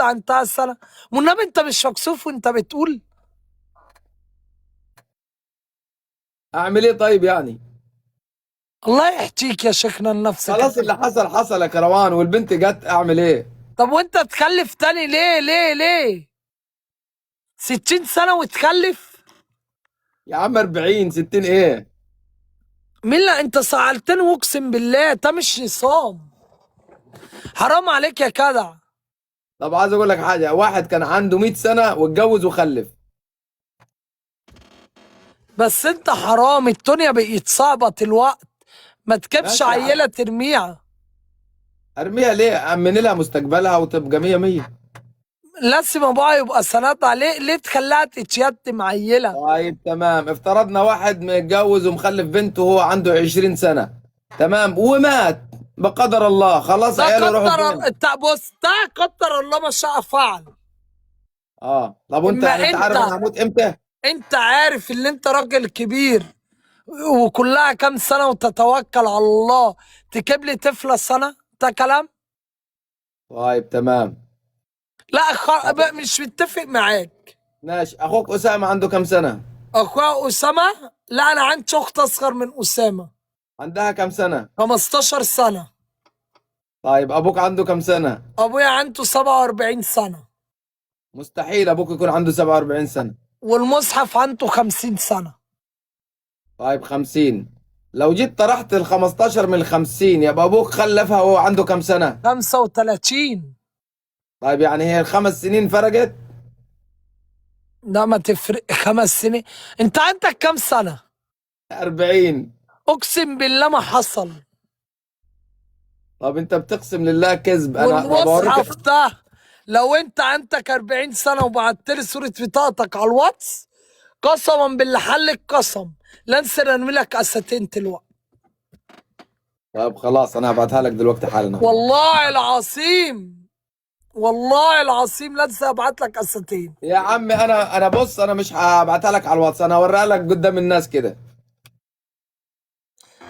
عن انتهى السنة؟ والنبي انت مش مكسوف وانت بتقول؟ اعمل ايه طيب يعني؟ الله يحكيك يا شيخنا لنفسك خلاص انت. اللي حصل حصل يا كروان، والبنت جت، اعمل ايه؟ طب وانت تخلف تاني ليه ليه ليه؟ 60 سنة وتخلف؟ يا عم 40 60 ايه؟ مين؟ لا انت سألتني اقسم بالله ده مش نظام. حرام عليك يا جدع. طب عايز اقول لك حاجه، واحد كان عنده 100 سنه واتجوز وخلف. بس انت حرام، الدنيا بقت صعبة الوقت. ما تجيبش ماشي يا عم، عيلة ترميها. ارميها ليه؟ امن لها مستقبلها وتبقى 100 100. لازم ابوها يبقى سند عليه، ليه تخليها تتيتم عيلة؟ طيب تمام، افترضنا واحد متجوز ومخلف بنته وهو عنده 20 سنه، تمام، ومات بقدر الله، خلاص ده عياله يروحوا قدر فين؟ انت بص، ده قدر الله ما شاء فعل. اه طب وانت اما يعني انت عارف انا هموت امتى؟ انت عارف ان انت راجل كبير وكلها كام سنة وتتوكل على الله، تجيب لي طفلة سنة؟ ده كلام؟ طيب تمام. لا مش متفق معاك. ماشي، اخوك اسامه عنده كام سنه؟ اخويا اسامة؟ لا انا عندي اخت اصغر من اسامة. عندها كام سنه؟ 15 سنة. طيب ابوك عنده كام سنه؟ ابويا عنده 47 سنة. مستحيل ابوك يكون عنده 47 سنه. والمصحف عنده 50 سنة. طيب 50، لو جيت طرحت ال 15 من ال 50 يبقى ابوك خلفها وهو عنده كام سنه؟ 35. طيب يعني هي الخمس سنين فرقت؟ لا ما تفرق 5 سنين. انت عندك كام سنة؟ 40. اقسم بالله ما حصل. طب انت بتقسم لله كذب، انا بوريك. والمصحف ده لو انت عندك 40 سنة وبعت لي صورة بطاقتك على الواتس، قسما بالله حلك قسم لانسى ارمي لك اساتين دلوقتي. طيب خلاص انا هبعتها لك دلوقتي حالا. والله العظيم، والله العظيم لانسى ابعت لك اساتين. يا عم انا بص، انا مش هبعتها لك على الواتس، انا هوريها لك قدام الناس كده.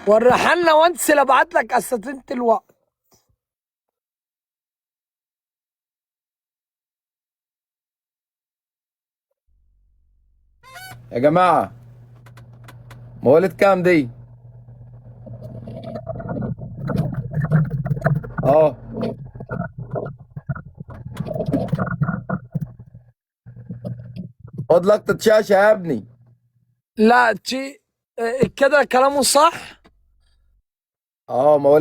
وريحنا وانسى ابعت لك اساتين دلوقتي. يا جماعه، مولد كام دي؟ اه. خد لقطة شاشة يا ابني. لا كده كلامه صح. اه مولد